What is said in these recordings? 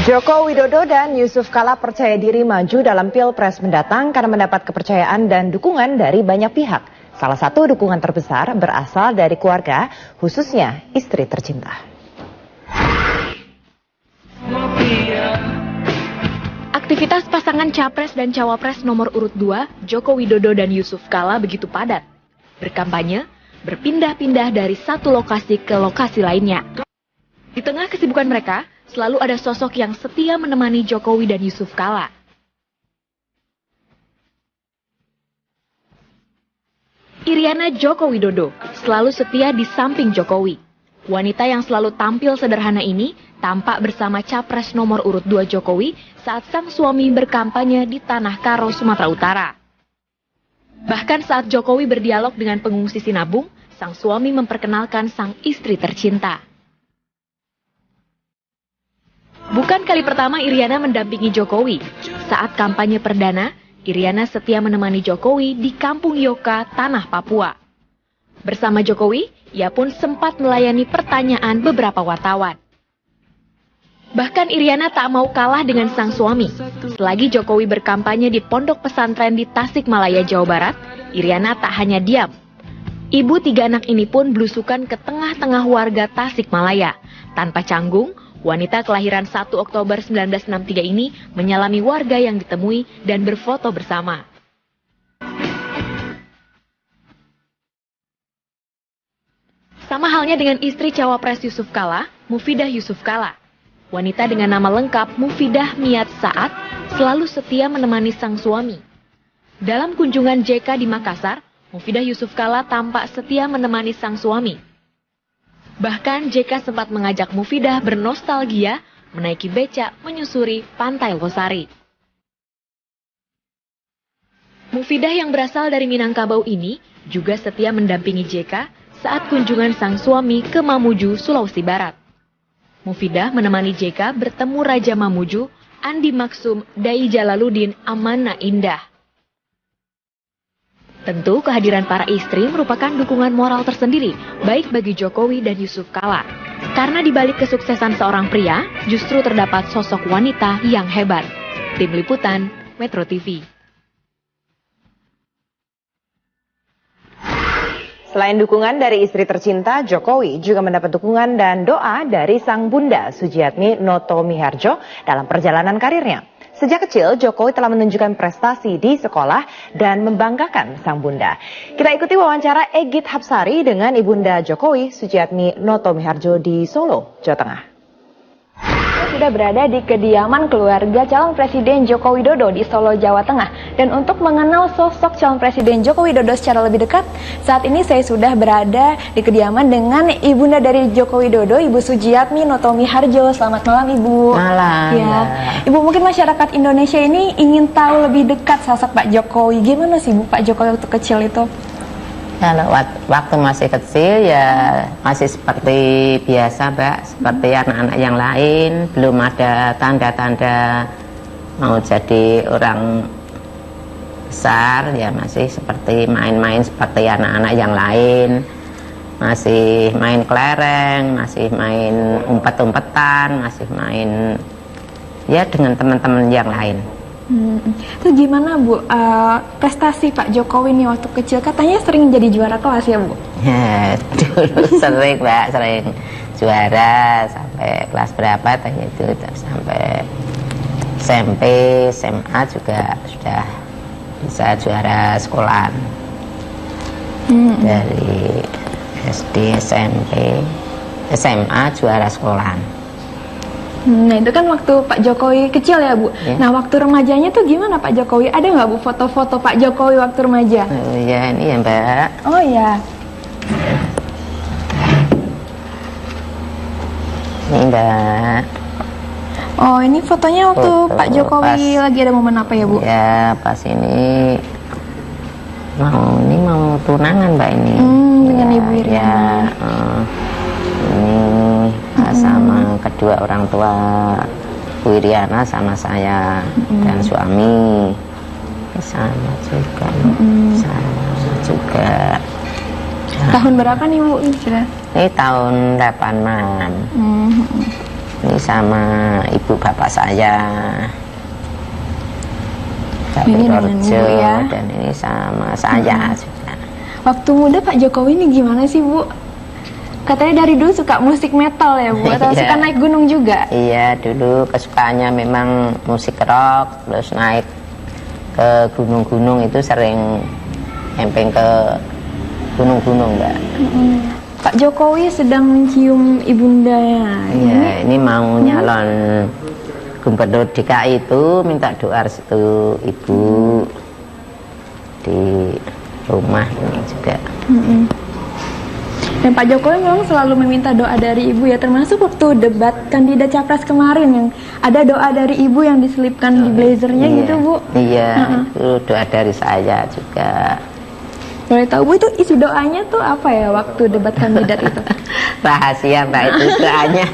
Joko Widodo dan Yusuf Kala percaya diri maju dalam Pilpres mendatang karena mendapat kepercayaan dan dukungan dari banyak pihak. Salah satu dukungan terbesar berasal dari keluarga, khususnya istri tercinta. Aktivitas pasangan Capres dan Cawapres nomor urut 2, Joko Widodo dan Yusuf Kala begitu padat. Berkampanye, berpindah-pindah dari satu lokasi ke lokasi lainnya. Di tengah kesibukan mereka, selalu ada sosok yang setia menemani Jokowi dan Yusuf Kala. Iriana Joko Widodo selalu setia di samping Jokowi. Wanita yang selalu tampil sederhana ini tampak bersama Capres nomor urut 2 Jokowi saat sang suami berkampanye di Tanah Karo, Sumatera Utara. Bahkan saat Jokowi berdialog dengan pengungsi Sinabung, sang suami memperkenalkan sang istri tercinta. Bukan kali pertama Iriana mendampingi Jokowi. Saat kampanye perdana, Iriana setia menemani Jokowi di Kampung Yoka, Tanah Papua. Bersama Jokowi, ia pun sempat melayani pertanyaan beberapa wartawan. Bahkan Iriana tak mau kalah dengan sang suami. Selagi Jokowi berkampanye di pondok pesantren di Tasikmalaya, Jawa Barat, Iriana tak hanya diam. Ibu 3 anak ini pun belusukan ke tengah-tengah warga Tasikmalaya. Tanpa canggung, wanita kelahiran 1 Oktober 1963 ini menyalami warga yang ditemui dan berfoto bersama. Sama halnya dengan istri Cawapres Yusuf Kala, Mufidah Yusuf Kala. Wanita dengan nama lengkap Mufidah Miat Saat selalu setia menemani sang suami. Dalam kunjungan JK di Makassar, Mufidah Yusuf Kala tampak setia menemani sang suami. Bahkan JK sempat mengajak Mufidah bernostalgia, menaiki becak menyusuri Pantai Losari. Mufidah yang berasal dari Minangkabau ini juga setia mendampingi JK saat kunjungan sang suami ke Mamuju, Sulawesi Barat. Mufidah menemani JK bertemu Raja Mamuju, Andi Maksum, Dai Jalaluddin Amana Indah. Tentu kehadiran para istri merupakan dukungan moral tersendiri, baik bagi Jokowi dan Yusuf Kala. Karena di balik kesuksesan seorang pria, justru terdapat sosok wanita yang hebat. Tim Liputan, Metro TV. Selain dukungan dari istri tercinta, Jokowi juga mendapat dukungan dan doa dari sang bunda Sujiatmi Noto Miharjo dalam perjalanan karirnya. Sejak kecil, Jokowi telah menunjukkan prestasi di sekolah dan membanggakan sang bunda. Kita ikuti wawancara Egit Hapsari dengan ibunda Jokowi, Sujiatmi Noto Miharjo di Solo, Jawa Tengah. Sudah berada di kediaman keluarga calon Presiden Joko Widodo di Solo, Jawa Tengah. Dan untuk mengenal sosok calon Presiden Joko Widodo secara lebih dekat, saat ini saya sudah berada di kediaman dengan ibunda dari Joko Widodo, Ibu Sujiatmi Noto Miharjo. Selamat malam, Ibu. Malam. Ya. Ibu, mungkin masyarakat Indonesia ini ingin tahu lebih dekat sosok Pak Jokowi. Gimana sih, Bu, Pak Jokowi waktu kecil itu? Kalau waktu masih kecil ya masih seperti biasa, Mbak, seperti anak-anak yang lain, belum ada tanda-tanda mau jadi orang besar, ya masih seperti main-main seperti anak-anak yang lain, masih main kelereng, masih main umpet-umpetan, masih main ya dengan teman-teman yang lain. Itu gimana, Bu, prestasi Pak Jokowi nih waktu kecil? Katanya sering jadi juara kelas ya, Bu? Ya, dulu sering, Mbak, sering juara sampai kelas berapa tanya itu, sampai SMP, SMA juga sudah bisa juara sekolahan. Dari SD, SMP, SMA juara sekolahan. Nah, itu kan waktu Pak Jokowi kecil ya, Bu. Ya. Nah, waktu remajanya tuh gimana Pak Jokowi? Ada nggak, Bu, foto-foto Pak Jokowi waktu remaja? Oh ya, ini ya, Mbak. Oh ya. Ini, Mbak. Oh, ini fotonya waktu Pak Jokowi lagi ada momen apa ya, Bu? Ya, pas ini mau tunangan, Mbak, ini. Dengan Ibu Iriana. Ya, ini sama kedua orang tua Bu Iriana sama saya dan suami sama juga. Sama juga. Tahun berapa nih, Bu? Ini tahun 86. Ini sama ibu bapak saya, Ini dengan ibu ya. dan ini sama saya juga. Waktu muda Pak Jokowi ini gimana sih Bu? Katanya dari dulu suka musik metal ya Bu, atau Iya. suka naik gunung juga? Iya, dulu kesukaannya memang musik rock, terus naik ke gunung-gunung itu sering camping ke gunung-gunung, Mbak. Pak Jokowi sedang mencium ibundanya. Iya, ini mau nyalon gubernur DKI itu minta doa restu ibu di rumah ini juga. Dan Pak Jokowi memang selalu meminta doa dari ibu ya, termasuk waktu debat kandidat capres kemarin yang ada doa dari ibu yang diselipkan di blazernya Iya, gitu Bu. Iya, itu doa dari saya juga. Boleh tahu Bu itu isi doanya tuh apa ya waktu debat kandidat itu? Rahasia Mbak itu doanya.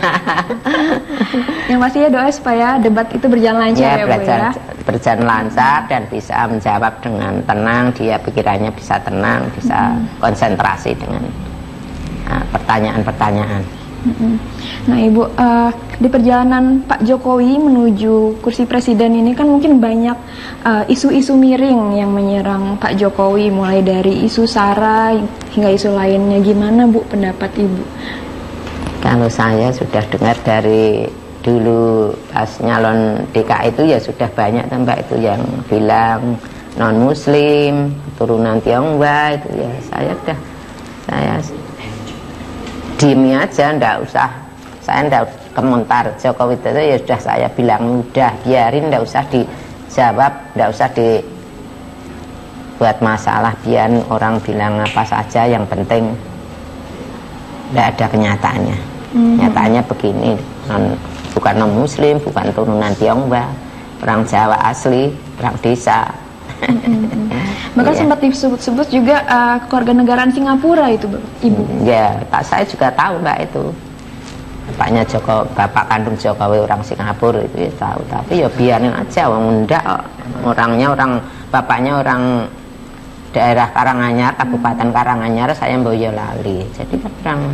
Yang pastinya doa supaya debat itu berjalan lancar ya Bu ya. Berjalan lancar dan bisa menjawab dengan tenang, dia pikirannya bisa tenang, bisa konsentrasi dengan pertanyaan-pertanyaan. Nah Ibu, di perjalanan Pak Jokowi menuju kursi presiden ini kan mungkin banyak isu-isu miring yang menyerang Pak Jokowi, mulai dari isu SARA hingga isu lainnya. Gimana Bu pendapat Ibu? Kalau saya sudah dengar dari dulu pas nyalon DKI itu ya sudah banyak Mbak itu yang bilang non muslim, turunan Tionghoa itu ya saya diemi aja, ndak usah, saya ndak komentar Jokowi itu ya sudah saya bilang udah biarin, ndak usah dijawab, ndak usah dibuat masalah, biarin orang bilang apa saja, yang penting ndak ada kenyataannya. Nyataannya begini, bukan non muslim, bukan turunan Tionghoa, orang Jawa asli, orang desa. Bahkan sempat disebut-sebut juga kewarganegaraan Singapura itu Ibu. Ya, saya juga tahu Mbak itu. Bapak kandung Jokowi orang Singapura itu ya tahu. Tapi ya biarin aja, bapaknya orang daerah Karanganyar, Kabupaten Karanganyar, saya Boyolali. Jadi kan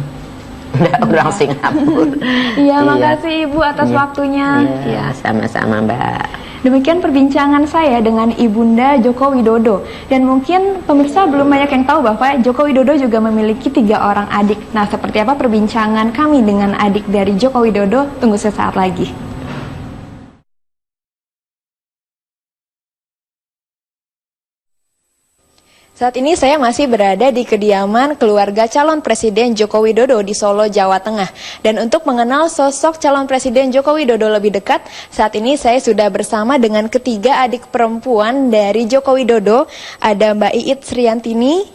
orang Singapura. Iya, makasih Ibu atas waktunya. Iya, sama-sama Mbak. Demikian perbincangan saya dengan Ibunda Joko Widodo. Dan mungkin pemirsa belum banyak yang tahu bahwa Joko Widodo juga memiliki 3 orang adik. Nah, seperti apa perbincangan kami dengan adik dari Joko Widodo? Tunggu sesaat lagi. Saat ini saya masih berada di kediaman keluarga calon Presiden Joko Widodo di Solo, Jawa Tengah. Dan untuk mengenal sosok calon Presiden Joko Widodo lebih dekat, saat ini saya sudah bersama dengan ketiga adik perempuan dari Joko Widodo. Ada Mbak Iit Sriantini,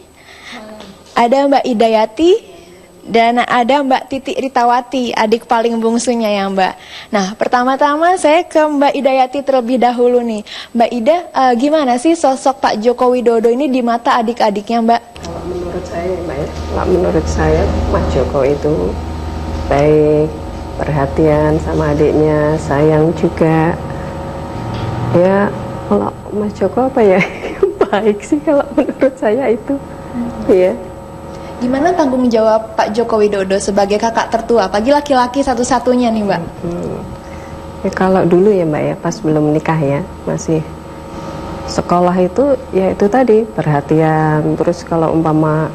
ada Mbak Idayati, dan ada Mbak Titi Ritawati, adik paling bungsunya ya Mbak. Nah, pertama-tama saya ke Mbak Idayati terlebih dahulu nih. Mbak Ida, gimana sih sosok Pak Joko Widodo ini di mata adik-adiknya Mbak? Kalau menurut saya Mbak ya, kalau menurut saya Mas Joko itu baik, perhatian sama adiknya, sayang juga. Ya, kalau Mas Joko apa ya, baik sih kalau menurut saya itu. Iya. Gimana tanggung jawab Pak Joko Widodo sebagai kakak tertua, apalagi laki-laki satu-satunya nih Mbak? Ya, kalau dulu ya Mbak ya, pas belum nikah ya, masih sekolah itu ya itu tadi perhatian. Terus kalau umpama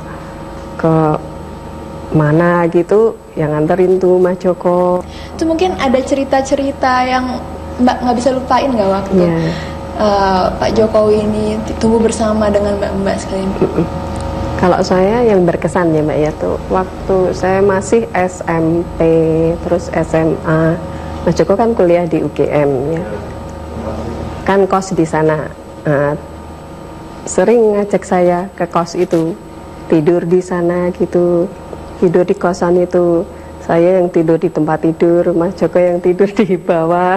ke mana gitu yang nganterin tuh Mas Joko. Itu mungkin ada cerita-cerita yang Mbak nggak bisa lupain nggak waktu Pak Jokowi ini tumbuh bersama dengan mbak-mbak sekalian? Kalau saya yang berkesan ya Mbak ya tuh waktu saya masih SMP terus SMA, Mas Joko kan kuliah di UGM ya, kan kos di sana. Sering ngajak saya ke kos itu, tidur di sana gitu, tidur di kosan itu. Saya yang tidur di tempat tidur, Mas Joko yang tidur di bawah.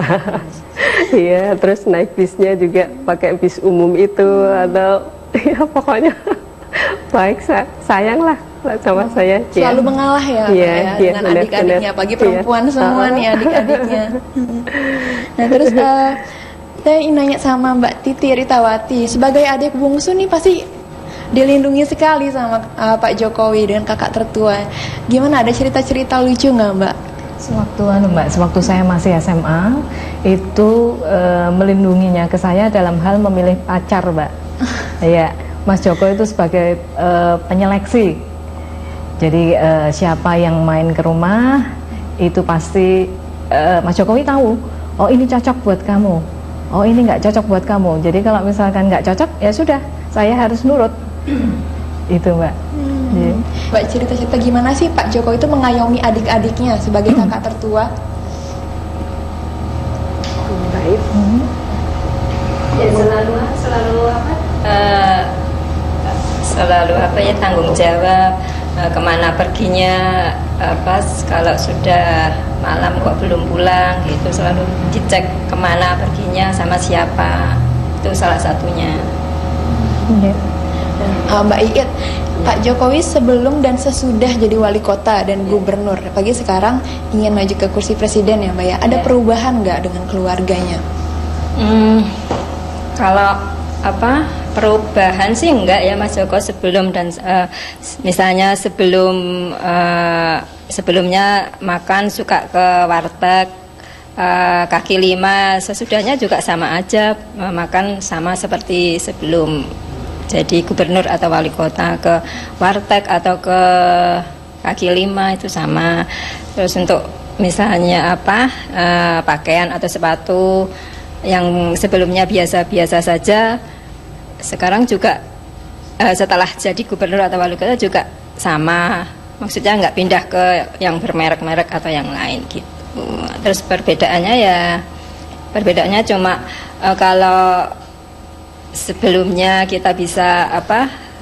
Iya, terus naik bisnya juga pakai bis umum itu atau ya pokoknya baik, sayang lah sama saya. Selalu mengalah ya, dengan adik-adiknya, pagi perempuan semua nih adik-adiknya. Nah terus saya ingin nanya sama Mbak Titi Ritawati, sebagai adik bungsu nih pasti dilindungi sekali sama Pak Jokowi dengan kakak tertua. Gimana, ada cerita-cerita lucu nggak Mbak? Sewaktu saya masih SMA itu melindunginya ke saya dalam hal memilih pacar, Mbak. Ya, Mas Joko itu sebagai penyeleksi. Jadi siapa yang main ke rumah itu pasti Mas Jokowi tahu. Oh, ini cocok buat kamu. Oh, ini nggak cocok buat kamu. Jadi kalau misalkan nggak cocok, ya sudah, saya harus nurut. Itu, Mbak. Yeah. Mbak, cerita-cerita gimana sih Pak Jokowi itu mengayomi adik-adiknya sebagai kakak tertua? Baik. Ya selalu apa ya, tanggung jawab, kemana perginya, pas kalau sudah malam kok belum pulang gitu, selalu dicek kemana perginya, sama siapa, itu salah satunya. Mbak Iit, Pak Jokowi sebelum dan sesudah jadi wali kota dan gubernur, apalagi sekarang ingin maju ke kursi presiden ya Mbak ya, ada perubahan nggak dengan keluarganya? Kalau apa perubahan sih enggak ya Mas Joko, sebelum dan misalnya sebelumnya makan suka ke warteg kaki lima, sesudahnya juga sama aja, makan sama seperti sebelum jadi gubernur atau wali kota, ke warteg atau ke kaki lima itu sama. Terus untuk misalnya apa pakaian atau sepatu yang sebelumnya biasa-biasa saja, sekarang juga setelah jadi gubernur atau wali kota juga sama, maksudnya nggak pindah ke yang bermerek-merek atau yang lain gitu. Terus perbedaannya cuma kalau sebelumnya kita bisa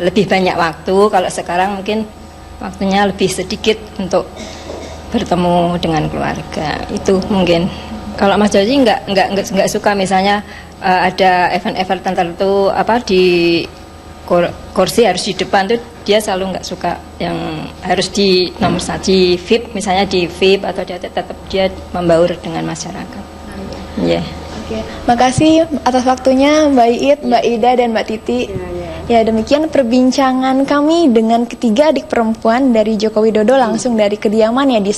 lebih banyak waktu, kalau sekarang mungkin waktunya lebih sedikit untuk bertemu dengan keluarga. Itu mungkin. Kalau Mas Joji nggak suka misalnya ada event-event tertentu di kursi harus di depan tuh, dia selalu nggak suka yang harus di nomor 1 di VIP, misalnya di VIP atau dia tetap dia membaur dengan masyarakat. Yeah. Oke, makasih atas waktunya Mbak Iit, Mbak Ida, dan Mbak Titi. Ya, demikian perbincangan kami dengan ketiga adik perempuan dari Joko Widodo langsung dari kediamannya di